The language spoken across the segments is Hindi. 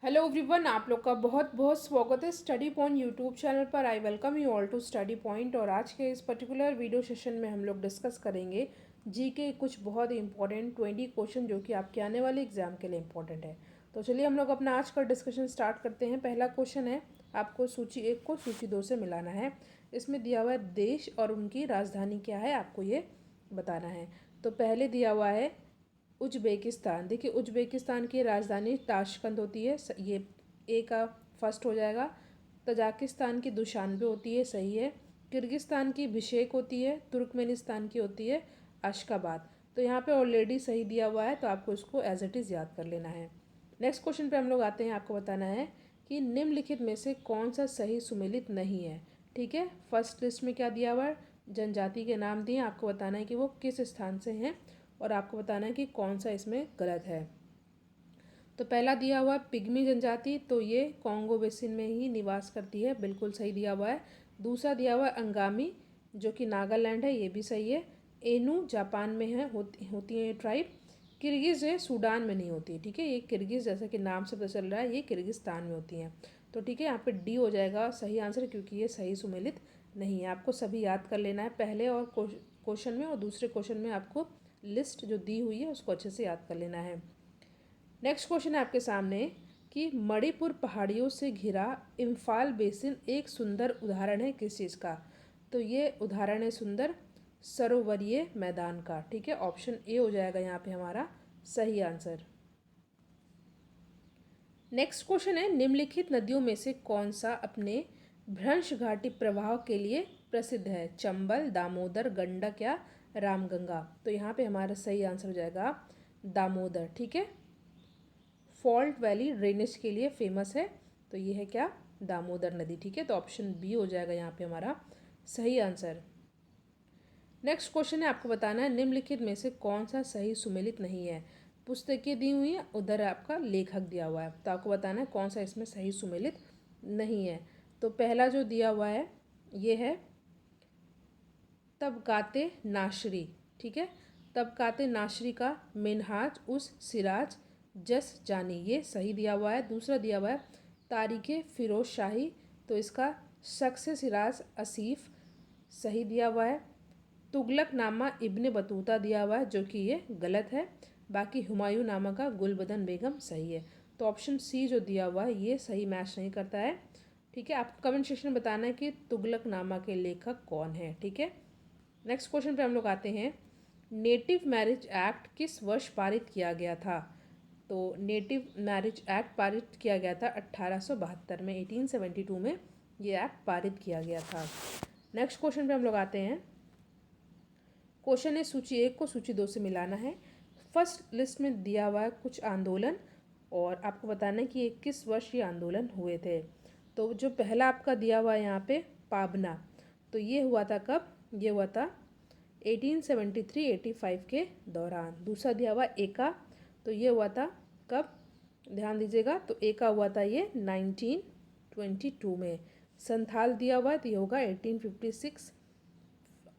हेलो एवरीवन, आप लोग का बहुत बहुत स्वागत है स्टडी पॉइंट यूट्यूब चैनल पर। I welcome you all to study point. और आज के इस पर्टिकुलर वीडियो सेशन में हम लोग डिस्कस करेंगे जी के कुछ बहुत ही इंपॉर्टेंट 20 क्वेश्चन जो कि आपके आने वाले एग्जाम के लिए इंपॉर्टेंट है। तो चलिए हम लोग अपना आज का डिस्कशन स्टार्ट करते हैं। पहला क्वेश्चन है, आपको सूची 1 को सूची 2 से मिलाना है। इसमें दिया हुआ है देश और उनकी राजधानी क्या है, आपको ये बताना है। तो पहले दिया हुआ है उज्बेकिस्तान। देखिए, उज्बेकिस्तान की राजधानी ताशकंद होती है, ये ए का फर्स्ट हो जाएगा। तजाकिस्तान की दुशानबे होती है, सही है। किर्गिस्तान की बिशेक होती है। तुर्कमेनिस्तान की होती है अशकाबाद। तो यहाँ पे ऑलरेडी सही दिया हुआ है, तो आपको इसको एज इट इज़ याद कर लेना है। नेक्स्ट क्वेश्चन पे हम लोग आते हैं। आपको बताना है कि निम्नलिखित में से कौन सा सही सुमेलित नहीं है। ठीक है, फर्स्ट लिस्ट में क्या दिया हुआ है, जनजाति के नाम दिए, आपको बताना है कि वो किस स्थान से हैं और आपको बताना है कि कौन सा इसमें गलत है। तो पहला दिया हुआ है पिग्मी जनजाति, तो ये कॉन्गो बेसिन में ही निवास करती है, बिल्कुल सही दिया हुआ है। दूसरा दिया हुआ है अंगामी, जो कि नागालैंड है, ये भी सही है। एनू जापान में है, होती है ये ट्राइब। किर्गिज़ है, सूडान में नहीं होती है। ठीक है, ये किर्गिज़ जैसा कि नाम से पता चल रहा है ये किर्गिस्तान में होती हैं। तो ठीक है, यहाँ पे डी हो जाएगा सही आंसर, क्योंकि ये सही सुमेलित नहीं है। आपको सभी याद कर लेना है, पहले और क्वेश्चन में और दूसरे क्वेश्चन में आपको लिस्ट जो दी हुई है उसको अच्छे से याद कर लेना है। नेक्स्ट क्वेश्चन है आपके सामने कि मणिपुर पहाड़ियों से घिरा इम्फाल बेसिन एक सुंदर उदाहरण है किस चीज़ का। तो ये उदाहरण है सुंदर सरोवरीय मैदान का। ठीक है, ऑप्शन ए हो जाएगा यहाँ पे हमारा सही आंसर। नेक्स्ट क्वेश्चन है, निम्नलिखित नदियों में से कौन सा अपने भ्रंश घाटी प्रवाह के लिए प्रसिद्ध है। चंबल, दामोदर, गंडक या रामगंगा। तो यहाँ पे हमारा सही आंसर हो जाएगा दामोदर। ठीक है, फॉल्ट वैली ड्रेनेज के लिए फेमस है, तो ये है क्या, दामोदर नदी। ठीक है, तो ऑप्शन बी हो जाएगा यहाँ पे हमारा सही आंसर। नेक्स्ट क्वेश्चन है, आपको बताना है निम्नलिखित में से कौन सा सही सुमेलित नहीं है। पुस्तकें दी हुई है, उधर आपका लेखक दिया हुआ है, तो आपको बताना है कौन सा इसमें सही सुमेलित नहीं है। तो पहला जो दिया हुआ है ये है तबकाते नाशरी। ठीक है, तबकाते नाशरी का मिनहाज उस सिराज जस जानी, ये सही दिया हुआ है। दूसरा दिया हुआ है तारीख़ फ़िरोज़ शाही, तो इसका शख्स सिराज असीफ़ सही दिया हुआ है। तुगलक नामा इब्ने बतूता दिया हुआ है, जो कि ये गलत है। बाकी हुमायूं नामा का गुलबदन बेगम सही है। तो ऑप्शन सी जो दिया हुआ है ये सही मैच नहीं करता है। ठीक है, आपको कमेंट सेक्शन में बताना है कि तुगलक नामा के लेखक कौन है। ठीक है, नेक्स्ट क्वेश्चन पे हम लोग आते हैं। नेटिव मैरिज एक्ट किस वर्ष पारित किया गया था। तो नेटिव मैरिज एक्ट पारित किया गया था 1872 में, 1872 में ये एक्ट पारित किया गया था। नेक्स्ट क्वेश्चन पे हम लोग आते हैं। क्वेश्चन है सूची 1 को सूची 2 से मिलाना है। फर्स्ट लिस्ट में दिया हुआ है कुछ आंदोलन और आपको बताना है कि ये किस वर्ष ये आंदोलन हुए थे। तो जो पहला आपका दिया हुआ है यहाँ पे पाबना, तो ये हुआ था कब, ये हुआ था 1873-85 के दौरान। दूसरा दिया हुआ एका, तो ये हुआ था कब, ध्यान दीजिएगा, तो एका हुआ था ये 1922 में। संथाल दिया हुआ है तो ये होगा 1856,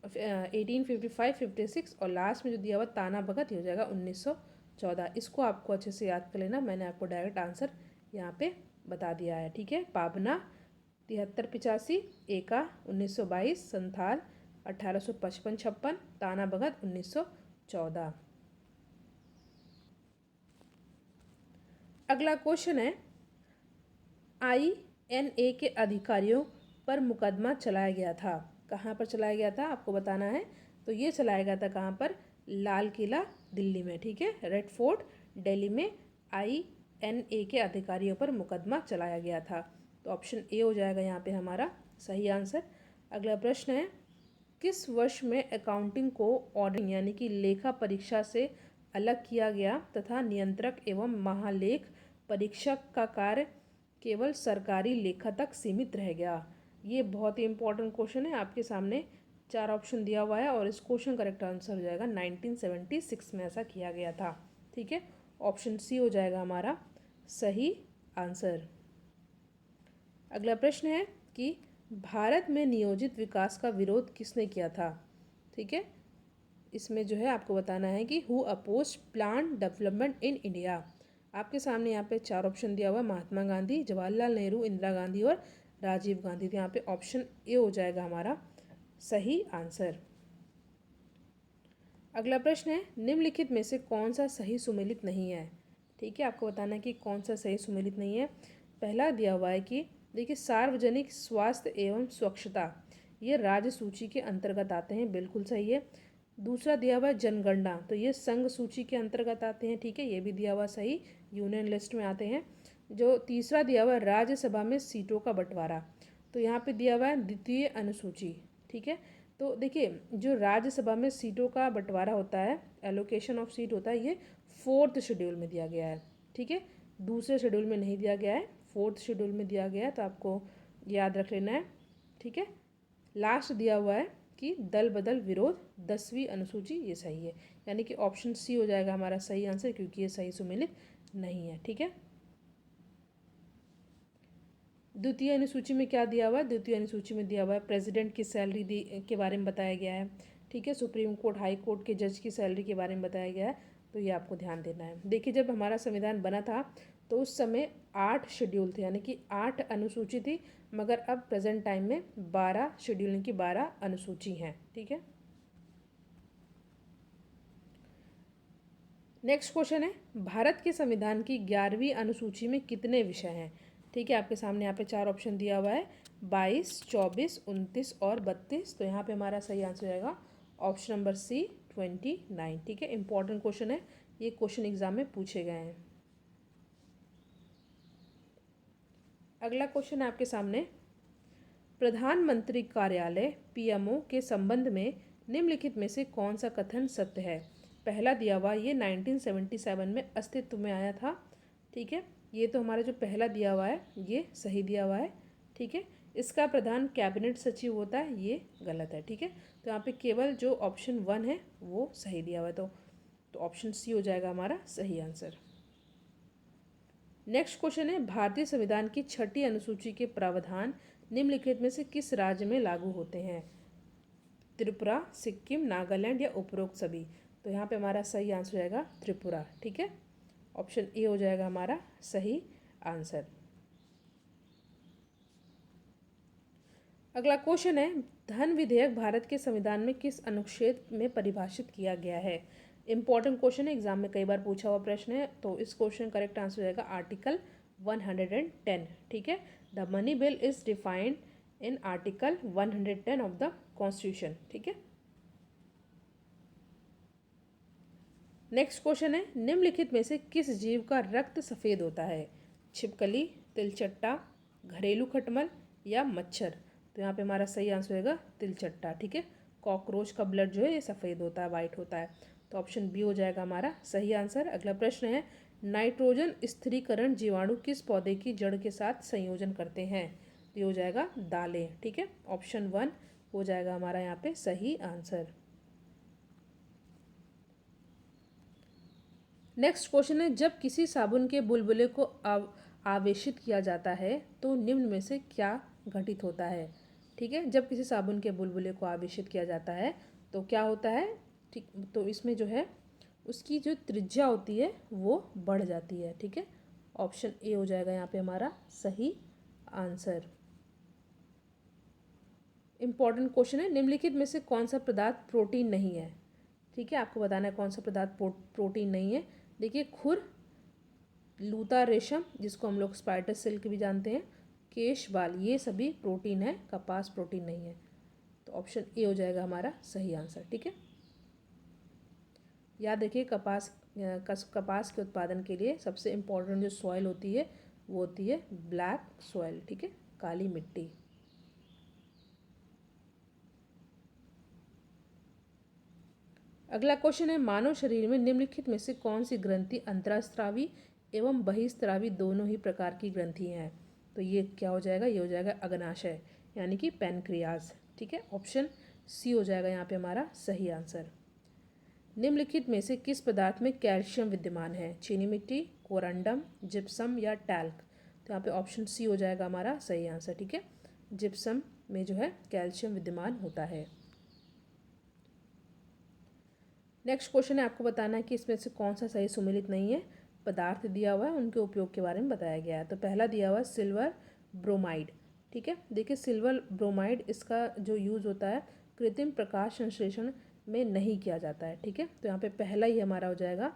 1855-56 और लास्ट में जो दिया हुआ ताना भगत ये हो जाएगा 1914। इसको आपको अच्छे से याद कर लेना, मैंने आपको डायरेक्ट आंसर यहाँ पे बता दिया है। ठीक है, पाबना 73-85, एका 1922, संथाल 1855-56, ताना भगत 1914। अगला क्वेश्चन है, INA के अधिकारियों पर मुकदमा चलाया गया था, कहाँ पर चलाया गया था आपको बताना है। तो ये चलाया गया था कहाँ पर, लाल किला दिल्ली में। ठीक है, रेड फोर्ट दिल्ली में INA के अधिकारियों पर मुकदमा चलाया गया था। तो ऑप्शन ए हो जाएगा यहाँ पे हमारा सही आंसर। अगला प्रश्न है, किस वर्ष में अकाउंटिंग को ऑडिटिंग यानी कि लेखा परीक्षा से अलग किया गया तथा नियंत्रक एवं महालेख परीक्षक का कार्य केवल सरकारी लेखा तक सीमित रह गया। ये बहुत ही इंपॉर्टेंट क्वेश्चन है, आपके सामने 4 ऑप्शन दिया हुआ है और इस क्वेश्चन करेक्ट आंसर हो जाएगा 1976 में ऐसा किया गया था। ठीक है, ऑप्शन सी हो जाएगा हमारा सही आंसर। अगला प्रश्न है कि भारत में नियोजित विकास का विरोध किसने किया था। ठीक है, इसमें जो है आपको बताना है कि who oppose plan development in India. आपके सामने यहाँ पे 4 ऑप्शन दिया हुआ है, महात्मा गांधी, जवाहरलाल नेहरू, इंदिरा गांधी और राजीव गांधी। तो यहाँ पे ऑप्शन ए हो जाएगा हमारा सही आंसर। अगला प्रश्न है, निम्नलिखित में से कौन सा सही सुमेलित नहीं है। ठीक है, आपको बताना है कि कौन सा सही सुमेलित नहीं है। पहला दिया हुआ है कि देखिए सार्वजनिक स्वास्थ्य एवं स्वच्छता, ये राज्य सूची के अंतर्गत आते हैं, बिल्कुल सही है। दूसरा दिया हुआ है जनगणना, तो ये संघ सूची के अंतर्गत आते हैं, ठीक है, ये भी दिया हुआ सही, यूनियन लिस्ट में आते हैं। जो तीसरा दिया हुआ है राज्यसभा में सीटों का बंटवारा, तो यहाँ पे दिया हुआ है द्वितीय अनुसूची। ठीक है, तो देखिए जो राज्यसभा में सीटों का बंटवारा होता है, एलोकेशन ऑफ सीट होता है, ये 4th शेड्यूल में दिया गया है। ठीक है, दूसरे शेड्यूल में नहीं दिया गया है, 4th शेड्यूल में दिया गया है, तो आपको याद रख लेना है। ठीक है, लास्ट दिया हुआ है कि दल बदल विरोध 10वीं अनुसूची, ये सही है, यानी कि ऑप्शन सी हो जाएगा हमारा सही आंसर, क्योंकि ये सही सुमेलित नहीं है। ठीक है, द्वितीय अनुसूची में क्या दिया हुआ है, द्वितीय अनुसूची में दिया हुआ है प्रेसिडेंट की सैलरी के बारे में बताया गया है। ठीक है, सुप्रीम कोर्ट हाई कोर्ट के जज की सैलरी के बारे में बताया गया है, तो ये आपको ध्यान देना है। देखिए जब हमारा संविधान बना था तो उस समय 8 शेड्यूल थे, यानी कि 8 अनुसूची थी, मगर अब प्रेजेंट टाइम में 12 शेड्यूल यानी कि 12 अनुसूची हैं। ठीक है, नेक्स्ट क्वेश्चन है, भारत के संविधान की 11वीं अनुसूची में कितने विषय हैं। ठीक है, आपके सामने यहाँ पे 4 ऑप्शन दिया हुआ है, 22, 24, 29 और 32। तो यहाँ पे हमारा सही आंसर रहेगा ऑप्शन नंबर सी 29। ठीक है, इंपॉर्टेंट क्वेश्चन है, ये क्वेश्चन एग्जाम में पूछे गए हैं। अगला क्वेश्चन है आपके सामने, प्रधानमंत्री कार्यालय पीएमओ के संबंध में निम्नलिखित में से कौन सा कथन सत्य है। पहला दिया हुआ ये 1977 में अस्तित्व में आया था। ठीक है, ये तो हमारा जो पहला दिया हुआ है ये सही दिया हुआ है। ठीक है, इसका प्रधान कैबिनेट सचिव होता है, ये गलत है। ठीक है, तो यहाँ पे केवल जो ऑप्शन 1 है वो सही दिया हुआ है, तो ऑप्शन सी हो जाएगा हमारा सही आंसर। नेक्स्ट क्वेश्चन है, भारतीय संविधान की 6ठी अनुसूची के प्रावधान निम्नलिखित में से किस राज्य में लागू होते हैं। त्रिपुरा, सिक्किम, नागालैंड या उपरोक्त सभी। तो यहाँ पे हमारा सही आंसर हो जाएगा त्रिपुरा। ठीक है, ऑप्शन ए हो जाएगा हमारा सही आंसर। अगला क्वेश्चन है, धन विधेयक भारत के संविधान में किस अनुच्छेद में परिभाषित किया गया है। इंपॉर्टेंट क्वेश्चन है, एग्जाम में कई बार पूछा हुआ प्रश्न है, तो इस क्वेश्चन करेक्ट आंसर हो जाएगा आर्टिकल 110। ठीक है, the money bill is defined in article 110 of the constitution. ठीक है, नेक्स्ट क्वेश्चन है, निम्नलिखित में से किस जीव का रक्त सफ़ेद होता है। छिपकली, तिलचट्टा, घरेलू खटमल या मच्छर। तो यहाँ पे हमारा सही आंसर होगा तिलचट्टा। ठीक है, कॉकरोच का ब्लड जो है ये सफ़ेद होता है, वाइट होता है, तो ऑप्शन बी हो जाएगा हमारा सही आंसर। अगला प्रश्न है, नाइट्रोजन स्थिरीकरण जीवाणु किस पौधे की जड़ के साथ संयोजन करते हैं। तो ये हो जाएगा दालें। ठीक है, ऑप्शन 1 हो जाएगा हमारा यहाँ पे सही आंसर। नेक्स्ट क्वेश्चन है, जब किसी साबुन के बुलबुले को आवेशित किया जाता है तो निम्न में से क्या घटित होता है। ठीक है, जब किसी साबुन के बुलबुले को आवेशित किया जाता है तो क्या होता है। ठीक, तो इसमें जो है उसकी जो त्रिज्या होती है वो बढ़ जाती है। ठीक है, ऑप्शन ए हो जाएगा यहाँ पे हमारा सही आंसर। इंपॉर्टेंट क्वेश्चन है, निम्नलिखित में से कौन सा पदार्थ प्रोटीन नहीं है। ठीक है, आपको बताना है कौन सा पदार्थ प्रोटीन नहीं है। देखिए खुर, लूता रेशम जिसको हम लोग स्पाइडर सिल्क भी जानते हैं, केश बाल, ये सभी प्रोटीन है, कपास प्रोटीन नहीं है, तो ऑप्शन ए हो जाएगा हमारा सही आंसर। ठीक है, याद रखिए कपास के उत्पादन के लिए सबसे इम्पोर्टेंट जो सॉइल होती है वो होती है ब्लैक सॉइल। ठीक है, काली मिट्टी। अगला क्वेश्चन है, मानव शरीर में निम्नलिखित में से कौन सी ग्रंथि अंतरास्रावी एवं बहिस्रावी दोनों ही प्रकार की ग्रंथि हैं। तो ये क्या हो जाएगा, ये हो जाएगा अग्नाशय यानी कि पैनक्रियाज। ठीक है, ऑप्शन सी हो जाएगा यहाँ पे हमारा सही आंसर। निम्नलिखित में से किस पदार्थ में कैल्शियम विद्यमान है। चीनी मिट्टी, कोरंडम, जिप्सम या टैल्क। तो यहाँ पे ऑप्शन सी हो जाएगा हमारा सही आंसर। ठीक है, जिप्सम में जो है कैल्शियम विद्यमान होता है। नेक्स्ट क्वेश्चन है, आपको बताना है कि इसमें से कौन सा सही सुमेलित नहीं है। पदार्थ दिया हुआ है उनके उपयोग के बारे में बताया गया है। तो पहला दिया हुआ है सिल्वर ब्रोमाइड। ठीक है, देखिए सिल्वर ब्रोमाइड इसका जो यूज़ होता है कृत्रिम प्रकाश संश्लेषण में नहीं किया जाता है। ठीक है, तो यहाँ पे पहला ही हमारा हो जाएगा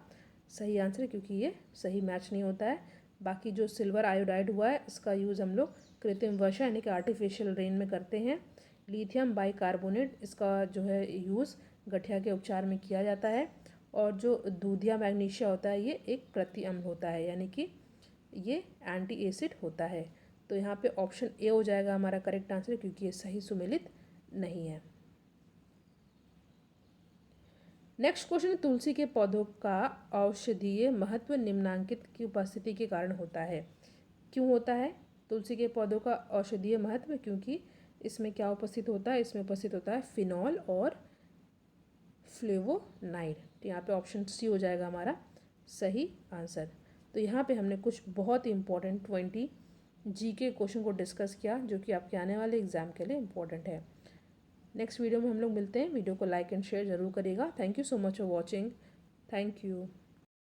सही आंसर, क्योंकि ये सही मैच नहीं होता है। बाकी जो सिल्वर आयोडाइड हुआ है इसका यूज़ हम लोग कृत्रिम वर्षा यानी कि आर्टिफिशियल रेन में करते हैं। लिथियम बाइकार्बोनेट इसका जो है यूज़ गठिया के उपचार में किया जाता है। और जो दूधिया मैग्नीशिया होता है ये एक प्रतिअम्ल होता है, यानी कि ये एंटी एसिड होता है। तो यहाँ पे ऑप्शन ए हो जाएगा हमारा करेक्ट आंसर, क्योंकि ये सही सुमेलित नहीं है। नेक्स्ट क्वेश्चन, तुलसी के पौधों का औषधीय महत्व निम्नांकित की उपस्थिति के कारण होता है। क्यों होता है तुलसी के पौधों का औषधीय महत्व? क्योंकि इसमें क्या उपस्थित होता है, इसमें उपस्थित होता है फिनॉल और फ्लेवोनाइड। तो यहाँ पे ऑप्शन सी हो जाएगा हमारा सही आंसर। तो यहाँ पे हमने कुछ बहुत ही इंपॉर्टेंट 20 जी के क्वेश्चन को डिस्कस किया, जो कि आपके आने वाले एग्जाम के लिए इम्पोर्टेंट है। नेक्स्ट वीडियो में हम लोग मिलते हैं। वीडियो को लाइक एंड शेयर ज़रूर करिएगा। Thank you so much for watching. Thank you.